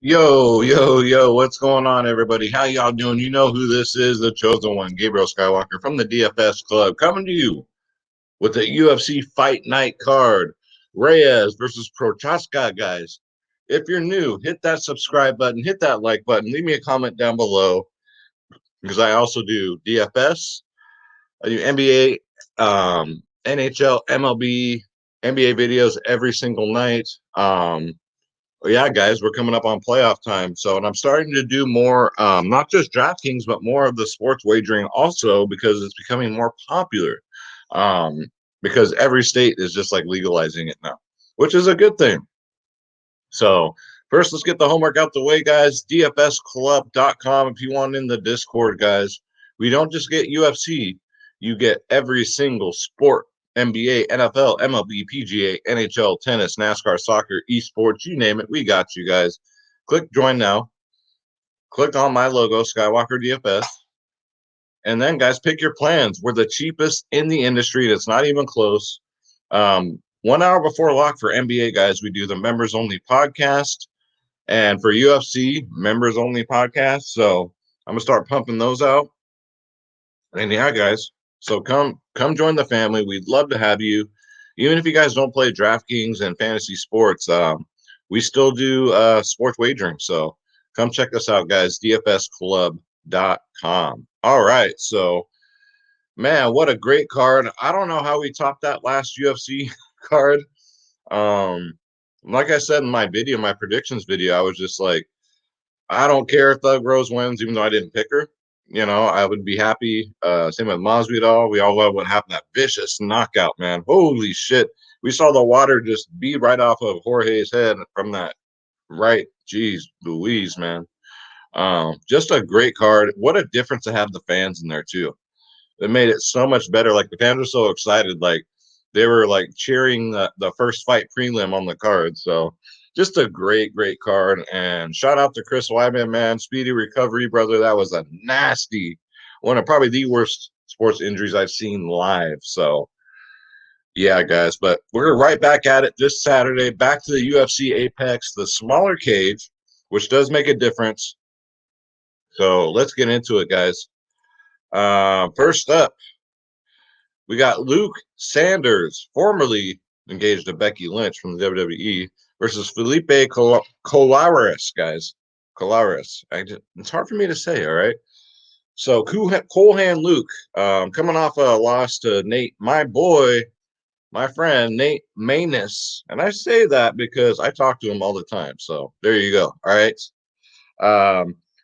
Yo, what's going on, everybody? How y'all doing? You know who this is, the chosen one, Gabriel Skywalker from the DFS Club, coming to you with a UFC Fight Night card. Reyes versus Prochazka, guys. If you're new, hit that subscribe button, hit that like button, leave me a comment down below, because I also do DFS, I do NBA, NHL, MLB, NBA videos every single night. Yeah, guys, we're coming up on playoff time. So, and I'm starting to do more, not just DraftKings, but more of the sports wagering also because it's becoming more popular. Um, because every state is just like legalizing it now, which is a good thing. So, first, let's get the homework out the way, guys. DFSclub.com if you want in the Discord, guys. We don't just get UFC, you get every single sport: NBA, NFL, MLB, PGA, NHL, tennis, NASCAR, soccer, esports, you name it. We got you guys. Click join now. Click on my logo, Skywalker DFS. And then, guys, pick your plans. We're the cheapest in the industry. It's not even close. 1 hour before lock for NBA, guys, we do the members only podcast. And for UFC, members only podcast. So I'm gonna start pumping those out. And yeah, guys. So come join the family. We'd love to have you. Even if you guys don't play DraftKings and fantasy sports, we still do sports wagering. So come check us out, guys. DFSclub.com. All right. So man, what a great card. I don't know how we topped that last UFC card. Like I said in my video, my predictions video, I was just like, I don't care if Thug Rose wins, even though I didn't pick her. You know, I would be happy. Same with Masvidal. We all love what happened. That vicious knockout, man. Holy shit. We saw the water just bead right off of Jorge's head from that right. Jeez Louise, man. Just a great card. What a difference to have the fans in there, too. It made it so much better. Like, the fans were so excited. Like, they were, like, cheering the first fight prelim on the card. So, just a great card. And shout out to Chris Weidman, man. Speedy recovery, brother. That was a nasty one of probably the worst sports injuries I've seen live. So, yeah, guys. But we're right back at it this Saturday. Back to the UFC Apex, the smaller cage, which does make a difference. So, let's get into it, guys. First up, we got Luke Sanders, formerly engaged to Becky Lynch from the WWE, versus Felipe Corrales, guys. Corrales. It's hard for me to say, all right? So, Cool Hand Luke, coming off a loss to Nate, my boy, my friend, Nate Maness. And I say that because I talk to him all the time. So, there you go, all right?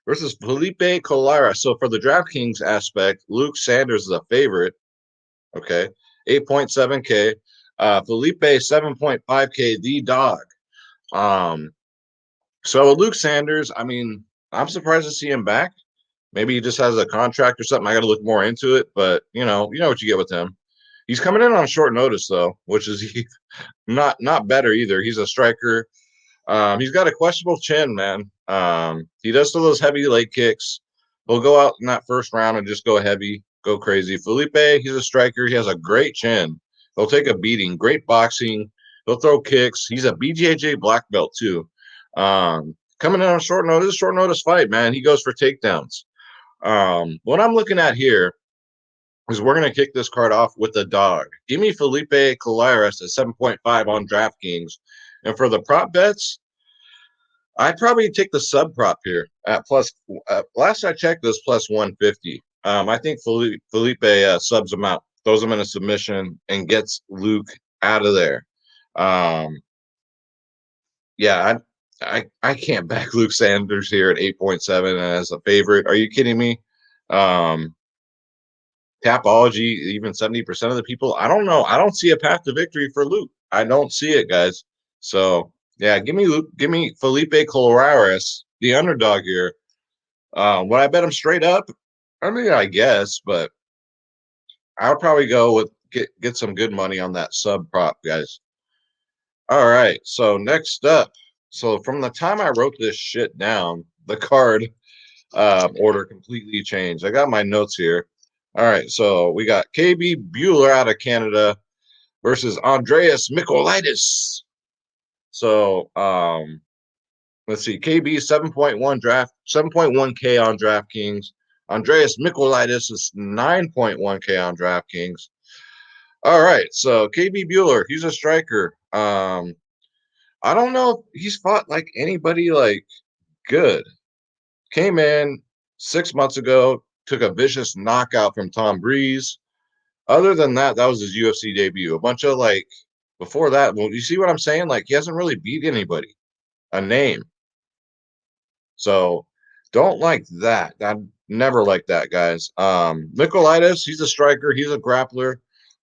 Versus Felipe Corrales. So, for the DraftKings aspect, Luke Sanders is a favorite. Okay, 8.7K. Felipe 7.5K. The dog. So Luke Sanders, I mean, I'm surprised to see him back. Maybe he just has a contract or something. I got to look more into it, but you know what you get with him. He's coming in on short notice though, which is not better either. He's a striker. He's got a questionable chin, man. He does still those heavy leg kicks. He'll go out in that first round and just go heavy, go crazy. Felipe, he's a striker. He has a great chin. He'll take a beating. Great boxing. He'll throw kicks. He's a BJJ black belt too. Coming in on short notice fight, man. He goes for takedowns. What I'm looking at here is we're going to kick this card off with a dog. Give me Felipe Colares at 7.5 on DraftKings. And for the prop bets, I'd probably take the sub prop here at plus. Last I checked, this plus 150. I think Felipe subs him out, throws him in a submission, and gets Luke out of there. Yeah, I can't back Luke Sanders here at 8.7 as a favorite. Are you kidding me? Tapology, even 70% of the people. I don't know. I don't see a path to victory for Luke. I don't see it, guys. So yeah, give me Felipe Colares, the underdog here. Would I bet him straight up? I mean, I guess, but I would probably go with get some good money on that sub prop, guys. All right. So next up, so from the time I wrote this shit down, the card order completely changed. I got my notes here. All right. So we got KB Bueller out of Canada versus Andreas Mikkelitis. So Let's see. KB 7.1K on DraftKings. Andreas Mikkelitis is 9.1K on DraftKings. All right, so KB Bueller, he's a striker. I don't know if he's fought like anybody like good. Came in 6 months ago, took a vicious knockout from Tom Breeze. Other than that, that was his UFC debut. A bunch of like before that. Well, you see what I'm saying? Like he hasn't really beat anybody. A name. So don't like that. I never like that, guys. Mikkelitis, he's a striker, he's a grappler.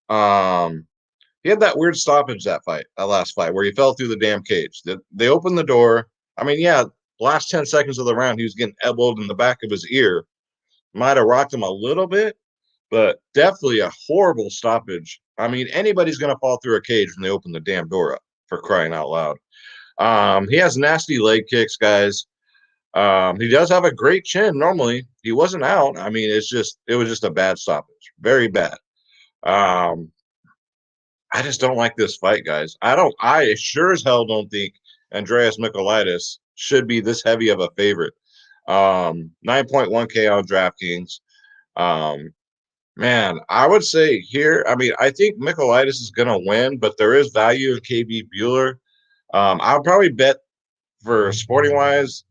He had that weird stoppage that last fight, where he fell through the damn cage. They opened the door. I mean, yeah, last 10 seconds of the round, he was getting elbowed in the back of his ear. Might have rocked him a little bit, but definitely a horrible stoppage. I mean, anybody's going to fall through a cage when they open the damn door up, for crying out loud. He has nasty leg kicks, guys. He does have a great chin normally. He wasn't out. I mean, it was just a bad stoppage. Very bad. I just don't like this fight, guys. I sure as hell don't think Andreas Mikkelitis should be this heavy of a favorite. 9.1K on DraftKings. Man, I would say here, I mean, I think Mikkelitis is going to win, but there is value in KB Bueller. I'll probably bet for sporting wise,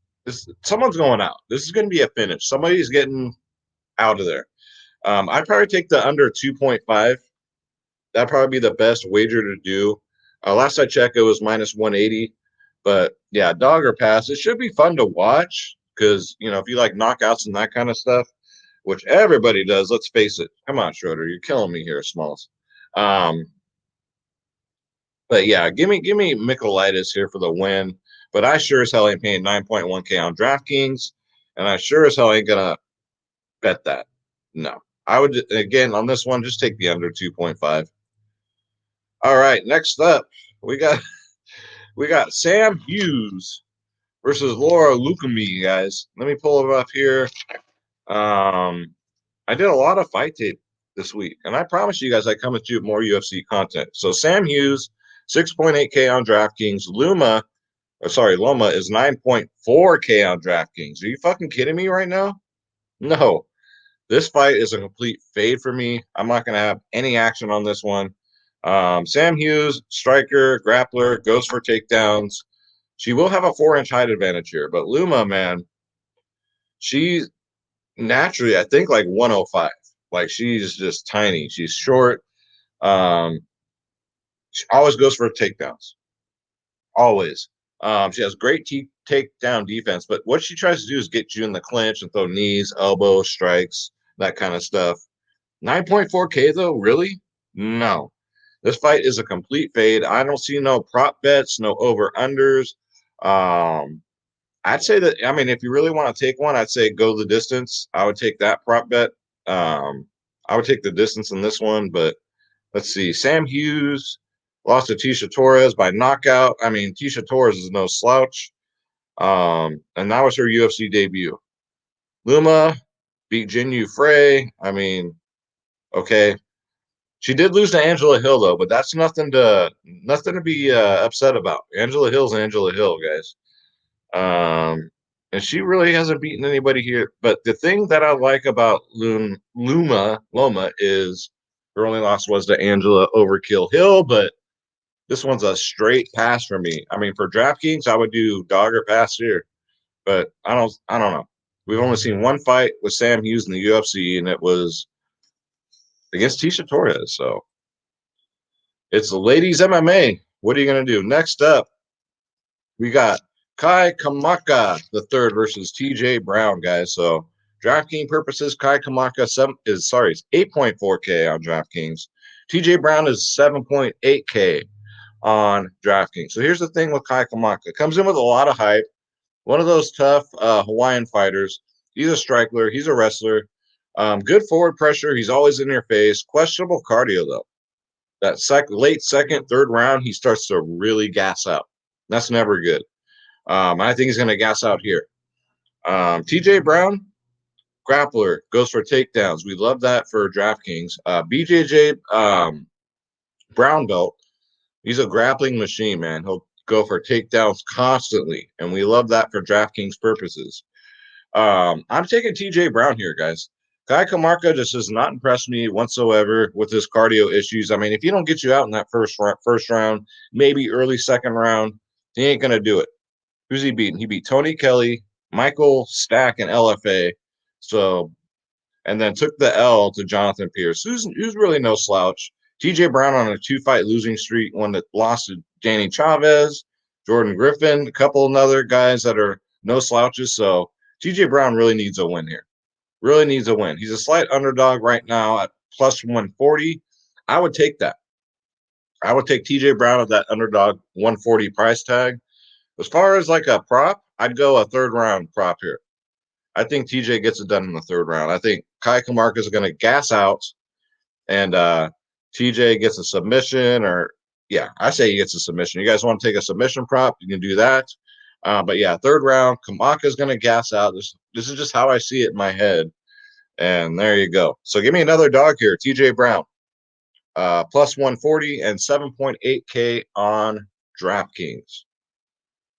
someone's going out. This is going to be a finish. Somebody's getting out of there. I'd probably take the under 2.5. That'd probably be the best wager to do. Last I checked, it was minus 180. But yeah, dog or pass. It should be fun to watch because, you know, if you like knockouts and that kind of stuff, which everybody does, let's face it. Come on, Schroeder, you're killing me here, Smalls. But yeah, give me Mikkelitis here for the win. But I sure as hell ain't paying 9.1K on DraftKings, and I sure as hell ain't gonna bet that. No, I would again on this one just take the under 2.5. All right, next up we got Sam Hughes versus Laura Lukumi, guys. Let me pull it up here. I did a lot of fight tape this week, and I promise you guys I come with you more UFC content. So Sam Hughes, 6.8K on DraftKings. Luma is 9.4K on DraftKings. Are you fucking kidding me right now? No. This fight is a complete fade for me. I'm not going to have any action on this one. Sam Hughes, striker, grappler, goes for takedowns. She will have a 4-inch height advantage here, but Luma, man, she's naturally, I think, like 105. Like she's just tiny. She's short. She always goes for takedowns. Always. She has great takedown defense, but what she tries to do is get you in the clinch and throw knees, elbows, strikes, that kind of stuff. 9.4K though, really? No. This fight is a complete fade. I don't see no prop bets, no over unders. I'd say that, I mean, if you really want to take one, I'd say go the distance. I would take that prop bet. I would take the distance in this one, but let's see. Sam Hughes lost to Tecia Torres by knockout. I mean, Tecia Torres is no slouch. And that was her UFC debut. Luma beat Jinyu Frey. I mean, okay. She did lose to Angela Hill though, but that's nothing to be upset about. Angela Hill's Angela Hill, guys. And she really hasn't beaten anybody here. But the thing that I like about Loma is her only loss was to Angela Overkill Hill, but this one's a straight pass for me. I mean, for DraftKings, I would do dog or pass here, but I don't know. We've only seen one fight with Sam Hughes in the UFC, and it was against Tecia Torres. So it's the ladies MMA. What are you going to do? Next up, we got Kai Kamaka, the third, versus TJ Brown, guys. So DraftKings purposes, Kai Kamaka is 8.4K on DraftKings. TJ Brown is 7.8K on DraftKings. So here's the thing with Kai Kamaka. Comes in with a lot of hype. One of those tough Hawaiian fighters. He's a striker. He's a wrestler. Good forward pressure. He's always in your face. Questionable cardio, though. That late second, third round, he starts to really gas out. That's never good. I think he's going to gas out here. TJ Brown, grappler, goes for takedowns. We love that for DraftKings. BJJ Brown belt, he's a grappling machine, man. go for takedowns constantly, and we love that for DraftKings purposes. I'm taking TJ Brown here, guys. Kamaka just does not impress me whatsoever with his cardio issues. I mean, if he don't get you out in that first round, maybe early second round, he ain't gonna do it. Who's he beating? He beat Tony Kelly, Michael Stack, and LFA. So, and then took the L to Jonathan Pierce, who's really no slouch. TJ Brown on a 2-fight losing streak, one that lost to Danny Chavez, Jordan Griffin, a couple of other guys that are no slouches. So TJ Brown really needs a win here. Really needs a win. He's a slight underdog right now at plus 140. I would take that. I would take TJ Brown at that underdog 140 price tag. As far as like a prop, I'd go a third round prop here. I think TJ gets it done in the third round. I think Kai Kamaka is going to gas out, and TJ gets a submission, or yeah, I say he gets a submission. You guys want to take a submission prop? You can do that. But yeah, third round, Kamaka is going to gas out. This is just how I see it in my head, and there you go. So give me another dog here, TJ Brown, plus 140 and 7.8K on DraftKings.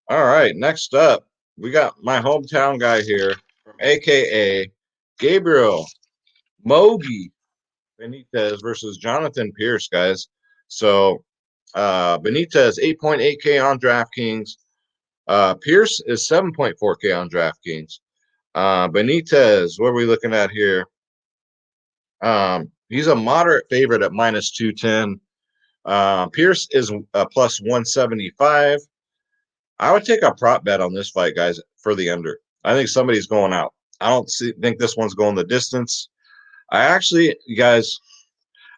All right, next up, we got my hometown guy here from AKA Gabriel Mogi Benitez versus Jonathan Pierce, guys. So Benitez 8.8K on DraftKings. Pierce is 7.4K on DraftKings. Benitez, what are we looking at here? He's a moderate favorite at minus 210. Pierce is plus 175. I would take a prop bet on this fight, guys, for the under. I think somebody's going out. I don't think this one's going the distance. You guys,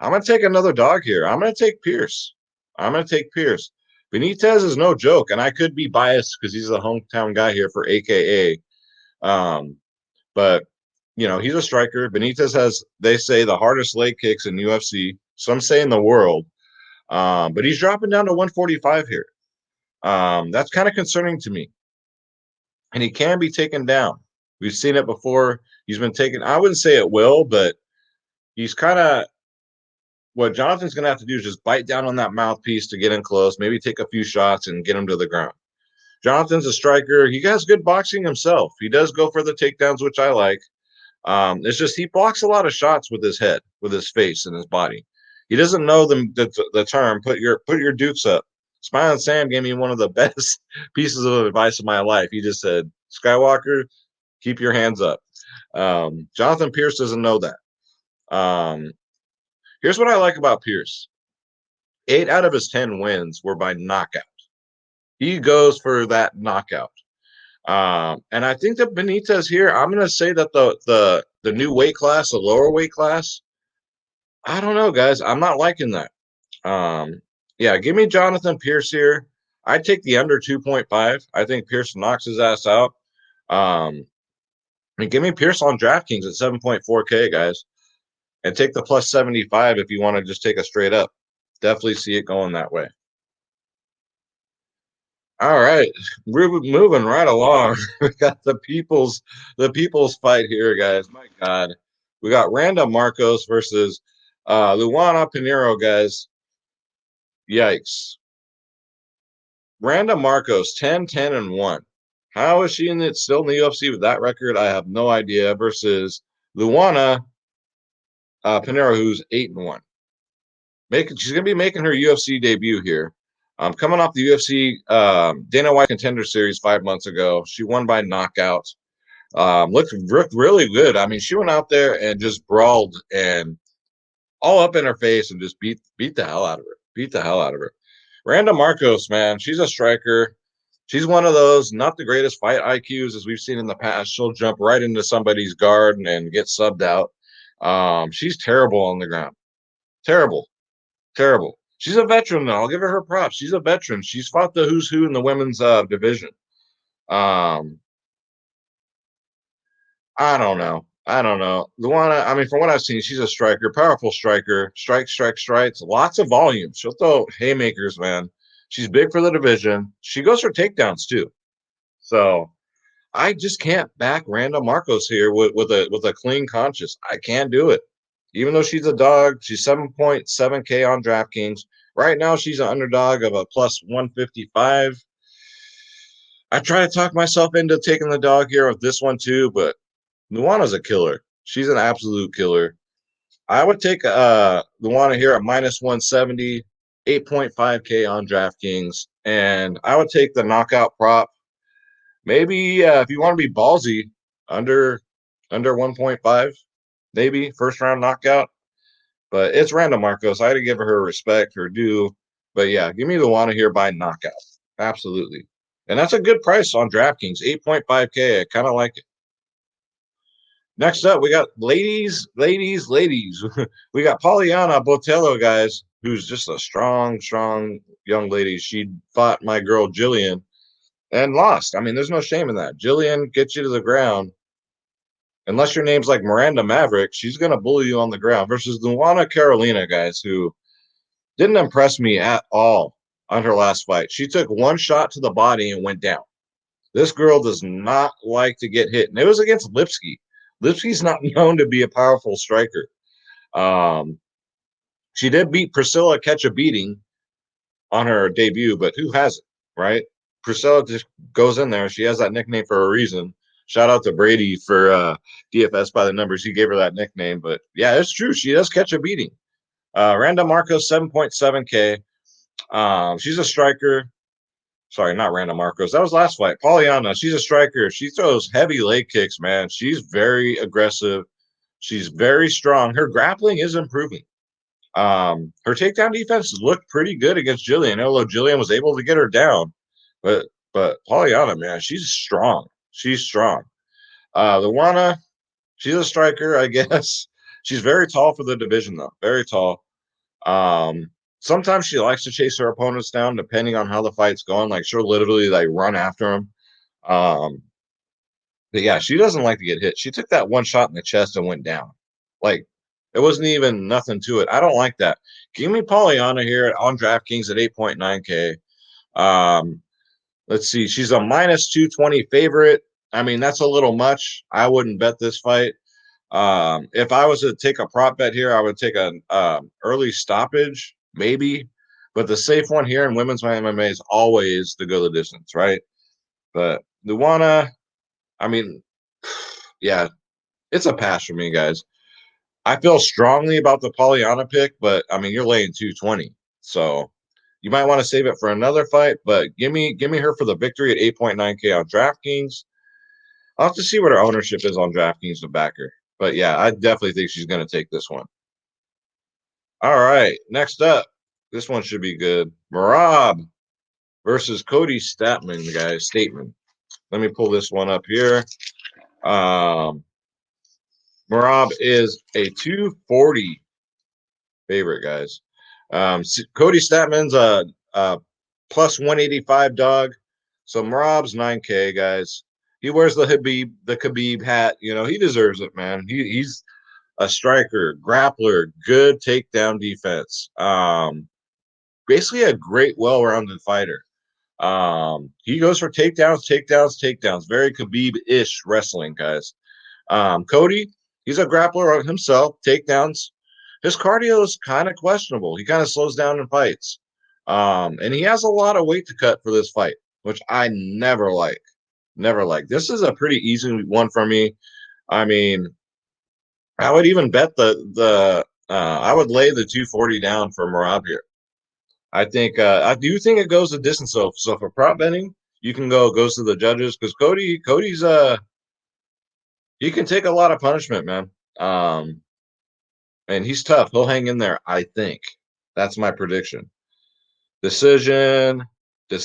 I'm going to take another dog here. I'm going to take Pierce. Benitez is no joke, and I could be biased because he's a hometown guy here for AKA. But, you know, he's a striker. Benitez has, they say, the hardest leg kicks in UFC. Some say in the world. But he's dropping down to 145 here. That's kind of concerning to me. And he can be taken down. We've seen it before. He's been taken. I wouldn't say it will, but he's kind of what Jonathan's going to have to do is just bite down on that mouthpiece to get in close, maybe take a few shots and get him to the ground. Jonathan's a striker. He has good boxing himself. He does go for the takedowns, which I like. It's just he blocks a lot of shots with his head, with his face, and his body. He doesn't know the term. Put your dukes up. Smiling Sam gave me one of the best pieces of advice of my life. He just said, Skywalker, keep your hands up. Jonathan Pierce doesn't know that. Here's what I like about Pierce. 8 out of his 10 wins were by knockout. He goes for that knockout. And I think that Benitez here, I'm going to say that the new weight class, the lower weight class, I don't know, guys. I'm not liking that. Yeah, give me Jonathan Pierce here. I'd take the under 2.5. I think Pierce knocks his ass out. And give me Pierce on DraftKings at 7.4K, guys. And take the plus 75 if you want to just take a straight up. Definitely see it going that way. All right, we're moving right along. We got the people's fight here, guys. My God, we got Randa Markos versus Luana Pinero, guys. Yikes. Randa Markos 10-10-1. How is she still in the UFC with that record? I have no idea. Versus Luana Pinero, who's 8-1. She's gonna be making her UFC debut here. Coming off the UFC Dana White Contender Series 5 months ago, she won by knockout. Looked really good. I mean, she went out there and just brawled and all up in her face and just beat the hell out of her. Randa Markos, man, she's a striker. She's one of those, not the greatest fight IQs as we've seen in the past. She'll jump right into somebody's guard and get subbed out. She's terrible on the ground. Terrible. She's a veteran, though. I'll give her props. She's a veteran. She's fought the who's who in the women's division. I don't know. Luana, I mean, from what I've seen, she's a striker, powerful striker. Strikes. Lots of volume. She'll throw haymakers, man. She's big for the division. She goes for takedowns, too. So I just can't back Randa Markos here with a clean conscience. I can't do it. Even though she's a dog, she's 7.7K on DraftKings. Right now, she's an underdog of a plus 155. I try to talk myself into taking the dog here with this one too, but Luana's a killer. She's an absolute killer. I would take Luana here at minus 170, 8.5K on DraftKings, and I would take the knockout prop. Maybe if you want to be ballsy, under 1.5, maybe first round knockout. But it's Randa Markos. I had to give her respect, her due. But yeah, give me Luana here by knockout. Absolutely. And that's a good price on DraftKings, 8.5K. I kind of like it. Next up, we got ladies. We got Polyana Botello, guys, who's just a strong young lady. She fought my girl Jillian and lost. I mean, there's no shame in that. Jillian gets you to the ground. Unless your name's like Miranda Maverick, she's going to bully you on the ground versus Luana Carolina, guys, who didn't impress me at all on her last fight. She took one shot to the body and went down. This girl does not like to get hit. And it was against Lipsky. Lipsky's not known to be a powerful striker. She did beat Priscilla Catch a Beating on her debut, but who hasn't, right? Priscilla just goes in there. She has that nickname for a reason. Shout out to Brady for DFS by the numbers. He gave her that nickname. But yeah, it's true. She does catch a beating. Randa Markos, 7.7K. She's a striker. Sorry, not Randa Markos. That was last fight. Polyana, she's a striker. She throws heavy leg kicks, man. She's very aggressive. She's very strong. Her grappling is improving. Her takedown defense looked pretty good against Jillian, although Jillian was able to get her down. But Polyana, man, she's strong. She's strong. Luana, she's a striker, I guess. She's very tall for the division, though. Very tall. Sometimes she likes to chase her opponents down, depending on how the fight's going. Like she'll literally like run after him. But yeah, she doesn't like to get hit. She took that one shot in the chest and went down. Like it wasn't even nothing to it. I don't like that. Give me Polyana here on DraftKings at 8.9K. Let's see. She's a minus 220 favorite. I mean, that's a little much. I wouldn't bet this fight. If I was to take a prop bet here, I would take an early stoppage, maybe. But the safe one here in women's MMA is always to go the distance, right? But Luana, I mean, yeah, it's a pass for me, guys. I feel strongly about the Polyana pick, but I mean, you're laying 220, so you might want to save it for another fight. But give me her for the victory at 8.9K on DraftKings. I'll have to see what her ownership is on DraftKings to back her. But yeah, I definitely think she's going to take this one. All right, next up, this one should be good. Merab versus Cody Stamann, guys. Statement. Let me pull this one up here. Merab is a 240 favorite, guys. Cody Statman's a plus 185 dog. So Merab's 9K, guys. He wears the Khabib hat. You know, he deserves it, man. He's a striker, grappler, good takedown defense. Basically a great, well-rounded fighter. He goes for takedowns. Very Khabib-ish wrestling, guys. Cody, he's a grappler himself, takedowns. His cardio is kind of questionable. He kind of slows down in fights. And he has a lot of weight to cut for this fight, which I never like. Never like. This is a pretty easy one for me. I mean, I would even bet I would lay the 240 down for Merab here. I do think it goes the distance. So for prop betting, you can goes to the judges because Cody's he can take a lot of punishment, man. And he's tough. He'll hang in there, I think. That's my prediction. Decision. You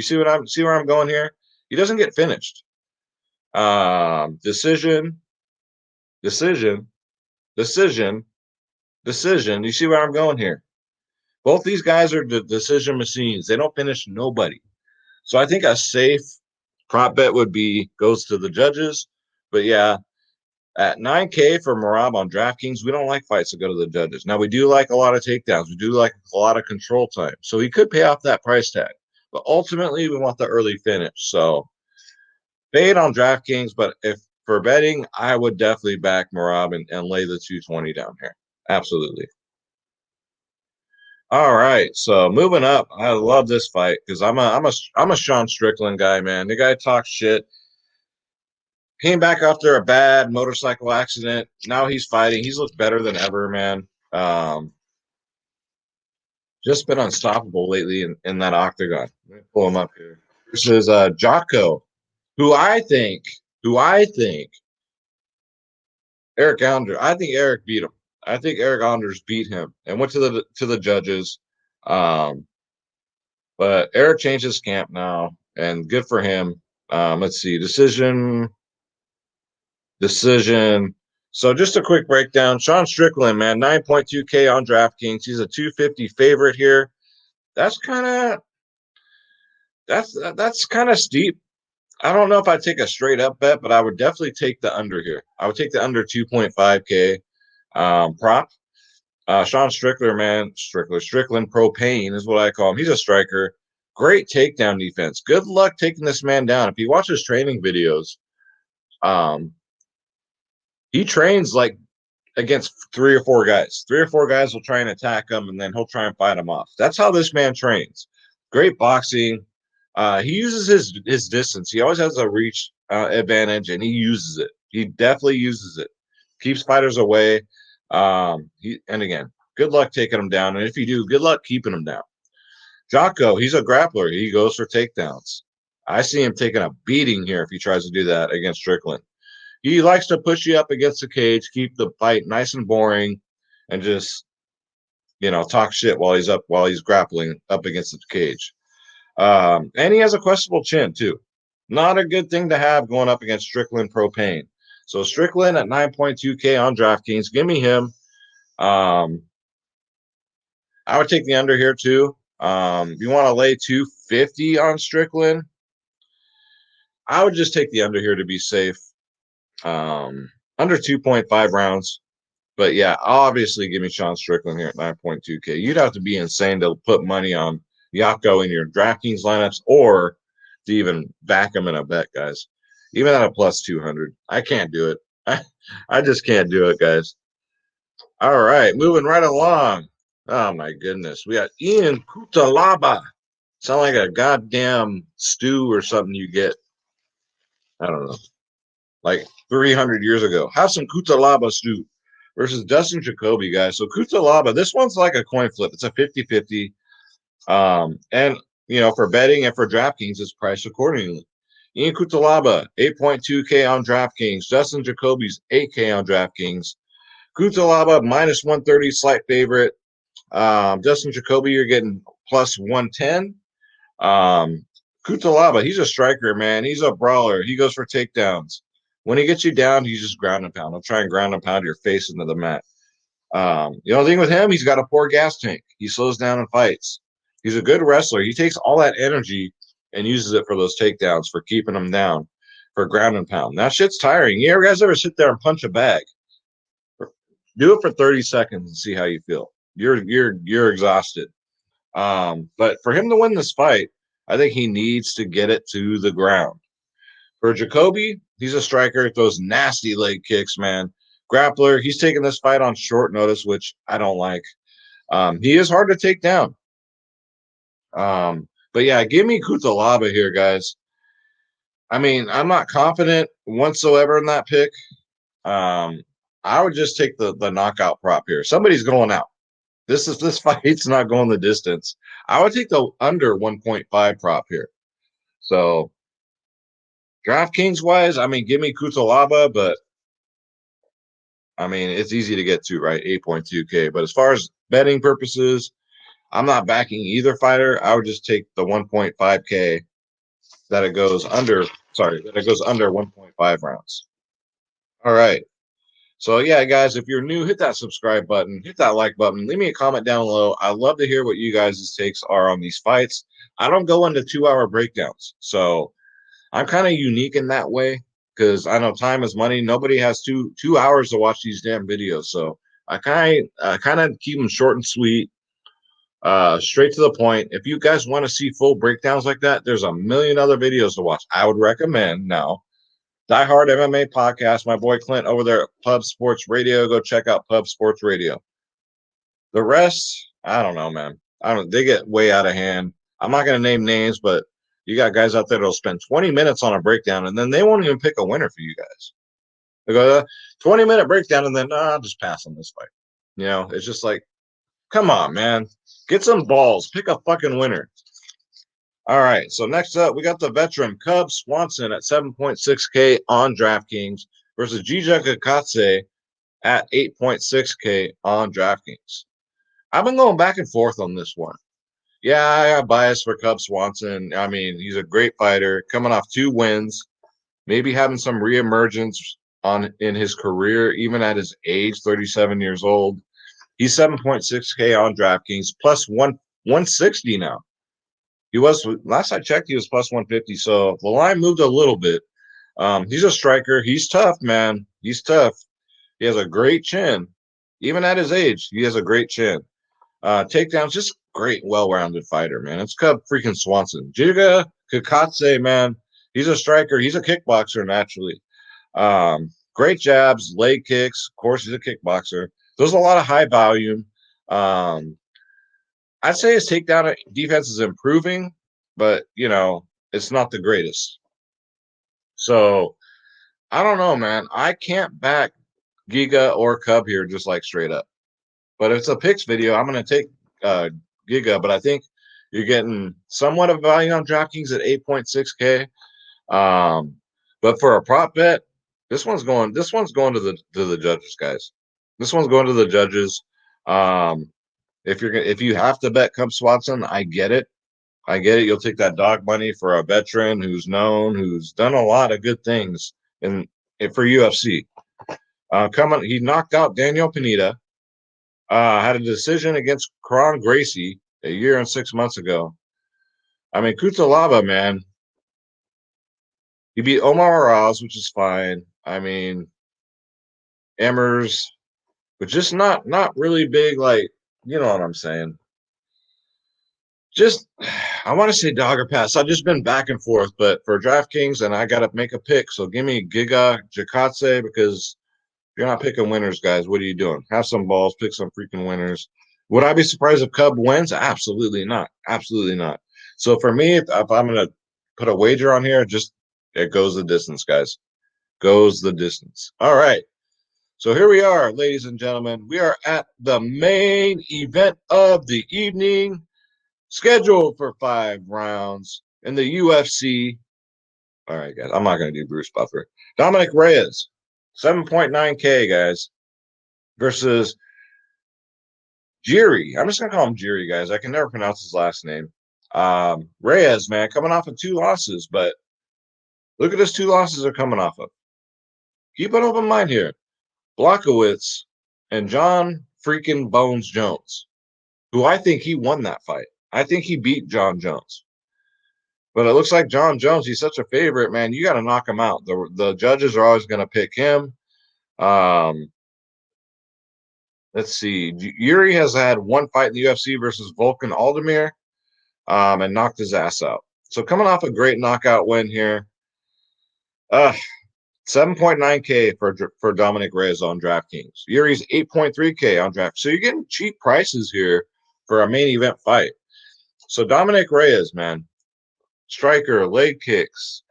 see where I'm going here? He doesn't get finished. Decision. You see where I'm going here? Both these guys are the decision machines. They don't finish nobody. So I think a safe prop bet would be goes to the judges. But yeah, at 9K for Merab on DraftKings, we don't like fights that go to the judges. Now, we do like a lot of takedowns. We do like a lot of control time. So he could pay off that price tag. But ultimately, we want the early finish. So pay it on DraftKings. But if for betting, I would definitely back Merab and lay the 220 down here. Absolutely. All right, so moving up, I love this fight because I'm a Sean Strickland guy, man. The guy talks shit. Came back after a bad motorcycle accident. Now he's fighting. He's looked better than ever, man. Um, just been unstoppable lately in that octagon. Let me pull him up here. Versus Jocko, who I think, who I think Eric Anders. I think Eric beat him. I think Eric Anders beat him and went to the judges. Um, but Eric changed his camp now, and good for him. Let's see, decision. So just a quick breakdown. Sean Strickland, man, 9.2K on DraftKings. He's a 250 favorite here. That's kind of that's kind of steep. I don't know if I'd take a straight up bet, but I would definitely take the under here. I would take the under 2.5K prop. Sean Strickland Propane is what I call him. He's a striker. Great takedown defense. Good luck taking this man down. If you watch his training videos, um, he trains like against 3 or 4 guys. 3 or 4 guys will try and attack him, and then he'll try and fight him off. That's how this man trains. Great boxing. He uses his distance. He always has a reach advantage, and he uses it. He definitely uses it. Keeps fighters away. And again, good luck taking him down. And if you do, good luck keeping him down. Jocko, he's a grappler. He goes for takedowns. I see him taking a beating here if he tries to do that against Strickland. He likes to push you up against the cage, keep the fight nice and boring, and just talk shit while he's grappling up against the cage. And he has a questionable chin too. Not a good thing to have going up against Strickland Propane. So Strickland at 9.2K on DraftKings. Give me him. I would take the under here too. You want to lay 250 on Strickland? I would just take the under here to be safe. Under 2.5 rounds. But yeah, obviously give me Sean Strickland here at 9.2K. You'd have to be insane to put money on Jocko in your DraftKings lineups or to even back him in a bet, guys. Even at a plus 200. I can't do it. I just can't do it, guys. All right, moving right along. Oh my goodness. We got Ian Kutilaba. Sound like a goddamn stew or something you get. I don't know. Like 300 years ago. Have some Kutilaba stew versus Dustin Jacoby, guys. So Kutilaba, this one's like a coin flip. It's a 50-50. And for betting and for DraftKings, it's priced accordingly. Ian Kutilaba, 8.2K on DraftKings. Dustin Jacoby's 8K on DraftKings. Kutilaba minus 130, slight favorite. Dustin Jacoby, you're getting plus 110. Kutilaba, he's a striker, man. He's a brawler. He goes for takedowns. When he gets you down, he's just ground and pound. He'll try and ground and pound your face into the mat. The thing with him, he's got a poor gas tank. He slows down and fights. He's a good wrestler. He takes all that energy and uses it for those takedowns, for keeping them down, for ground and pound. That shit's tiring. You guys ever sit there and punch a bag? Do it for 30 seconds and see how you feel. You're exhausted. But for him to win this fight, I think he needs to get it to the ground. For Jacoby, he's a striker, throws nasty leg kicks, man. Grappler, he's taking this fight on short notice, which I don't like. He is hard to take down. But yeah, give me Kutilaba here, guys. I mean, I'm not confident whatsoever in that pick. I would just take the knockout prop here. Somebody's going out. This fight's not going the distance. I would take the under 1.5 prop here. So DraftKings wise, I mean, give me Kutilaba, but I mean, it's easy to get to, right? 8.2K. But as far as betting purposes, I'm not backing either fighter. I would just take the 1.5K that it goes under 1.5 rounds. All right. So yeah, guys, if you're new, hit that subscribe button, hit that like button, leave me a comment down below. I love to hear what you guys' takes are on these fights. I don't go into 2-hour breakdowns, so I'm kind of unique in that way because I know time is money. Nobody has two hours to watch these damn videos, so I kind of keep them short and sweet, straight to the point. If you guys want to see full breakdowns like that, there's a million other videos to watch. I would recommend now Die Hard MMA podcast, my boy Clint over there at Pub Sports Radio. Go check out Pub Sports Radio. The rest, I don't know, man. I don't. They get way out of hand. I'm not going to name names, but you got guys out there that'll spend 20 minutes on a breakdown, and then they won't even pick a winner for you guys. They go 20-minute breakdown, and then I'll just pass on this fight. It's just like, come on, man, get some balls, pick a fucking winner. All right, so next up, we got the veteran Cub Swanson at 7.6K on DraftKings versus Kattar at 8.6K on DraftKings. I've been going back and forth on this one. Yeah, I got bias for Cub Swanson. I mean, he's a great fighter, coming off 2 wins, maybe having some reemergence in his career, even at his age, 37 years old. He's 7.6K on DraftKings, plus 160 now. He was, last I checked, he was plus 150. So the line moved a little bit. He's a striker. He's tough, man. He's tough. He has a great chin. Even at his age, he has a great chin. Takedowns, just great, well-rounded fighter, man. It's Cub freaking Swanson. Kattar, man, he's a striker. He's a kickboxer naturally. Great jabs, leg kicks. Of course, he's a kickboxer. There's a lot of high volume. I'd say his takedown defense is improving, but, it's not the greatest. So, I don't know, man. I can't back Giga or Cub here just like straight up. But if it's a picks video, I'm going to take Giga, but I think you're getting somewhat of value on DraftKings at 8.6K. But for a prop bet, this one's going to the judges, guys. This one's going to the judges. If you have to bet Cub Swanson, I get it. You'll take that dog money for a veteran who's known, who's done a lot of good things for UFC. He knocked out Daniel Pineda. Had a decision against Kron Gracie a year and 6 months ago. I mean, Kutilaba, man. He beat Omar Araz, which is fine. I mean, Emmers, but just not really big, like, you know what I'm saying. Just, I want to say dog or pass. I've just been back and forth, but for DraftKings, and I got to make a pick. So give me Giga Kattar because you're not picking winners, guys. What are you doing? Have some balls, pick some freaking winners. Would I be surprised if Cub wins? Absolutely not. Absolutely not. So for me, if I'm going to put a wager on here, just it goes the distance, guys. Goes the distance. All right. So here we are, ladies and gentlemen. We are at the main event of the evening, scheduled for 5 rounds in the UFC. All right, guys. I'm not going to do Bruce Buffer. Dominick Reyes, 7.9K, guys, versus Yuri. I'm just going to call him Yuri, guys. I can never pronounce his last name. Reyes, man, coming off of 2 losses, but look at his 2 losses they're coming off of. Keep an open mind here. Blachowicz and John freaking Bones Jones, who I think he won that fight. I think he beat John Jones. But it looks like John Jones, he's such a favorite, man. You got to knock him out. The judges are always going to pick him. Let's see. Yuri has had 1 fight in the UFC versus Volkan Oeldemir and knocked his ass out. So coming off a great knockout win here. 7.9K for Dominick Reyes on DraftKings. Yuri's 8.3K on DraftKings. So you're getting cheap prices here for a main event fight. So Dominick Reyes, man, striker, leg kicks,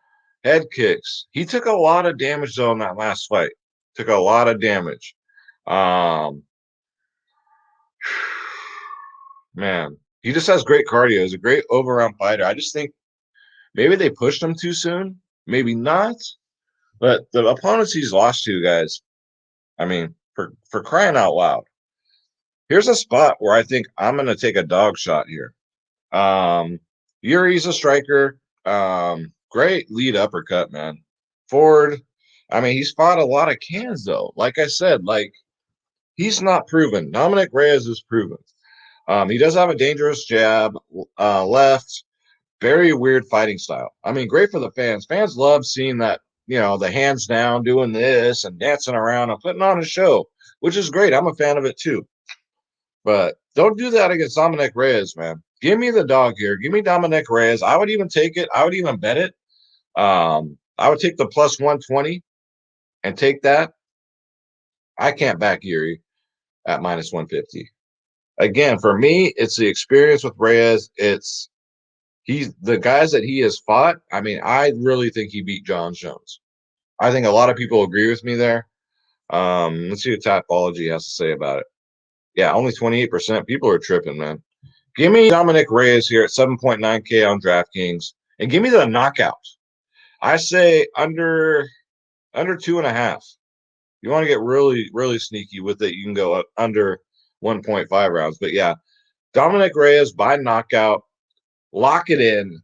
head kicks. He took a lot of damage though in that last fight. Took a lot of damage. Man, he just has great cardio. He's a great over-round fighter. I just think maybe they pushed him too soon. Maybe not. But the opponents he's lost to, guys, I mean, for crying out loud. Here's a spot where I think I'm going to take a dog shot here. Yuri's a striker. Great lead uppercut, man. Forward. I mean, he's fought a lot of cans, though. Like I said, he's not proven. Dominick Reyes is proven. He does have a dangerous jab, left. Very weird fighting style. I mean, great for the fans. Fans love seeing that, the hands down, doing this and dancing around and putting on a show, which is great. I'm a fan of it too. But don't do that against Dominick Reyes, man. Give me the dog here. Give me Dominick Reyes. I would even take it. I would even bet it. I would take the plus 120 and take that. I can't back Yuri at minus 150. again, for me, it's the experience with Reyes. He's the guys that he has fought. I mean, I really think he beat John Jones. I think a lot of people agree with me there. Let's see what Tapology has to say about it. Yeah, only 28%. People are tripping, man. Give me Dominick Reyes here at 7.9K on DraftKings, and give me the knockout. I say under 2.5. You want to get really, really sneaky with it, you can go up under 1.5 rounds. But yeah, Dominick Reyes by knockout, lock it in.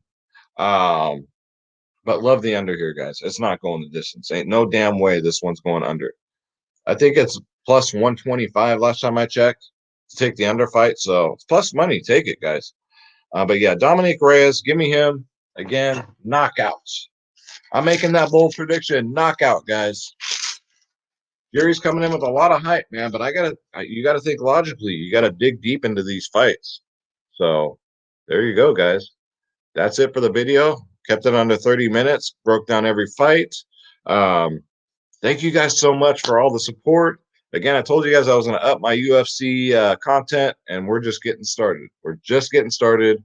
But love the under here, guys. It's not going the distance. Ain't no damn way this one's going under. I think it's plus 125 last time I checked to take the under fight. So it's plus money. Take it, guys. But yeah, Dominick Reyes, give me him again. Knockouts. I'm making that bold prediction. Knockout, guys. Yuri's coming in with a lot of hype, man. But you gotta think logically. You gotta dig deep into these fights. So there you go, guys. That's it for the video. Kept it under 30 minutes. Broke down every fight. Thank you guys so much for all the support. Again, I told you guys I was going to up my UFC content, and we're just getting started. We're just getting started.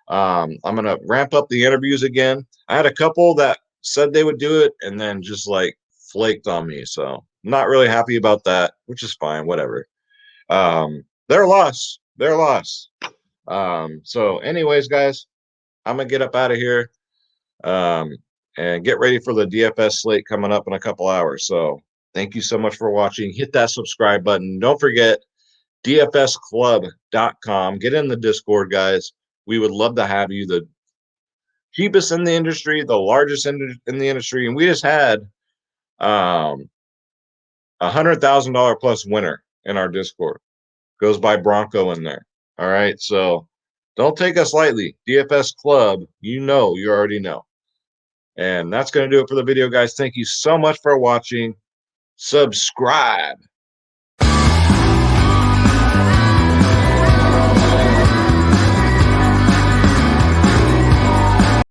I'm going to ramp up the interviews again. I had a couple that said they would do it and then just like flaked on me. So I'm not really happy about that, which is fine. Whatever. Their loss. Their loss. So anyways, guys, I'm going to get up out of here. And get ready for the DFS slate coming up in a couple hours. So thank you so much for watching. Hit that subscribe button. Don't forget dfsclub.com. Get in the Discord, guys. We would love to have you. The cheapest in the industry, the largest in the industry. And we just had $100,000 plus winner in our Discord. Goes by Bronco in there. All right. So don't take us lightly. DFS Club, you already know. And that's going to do it for the video, guys. Thank you so much for watching. Subscribe.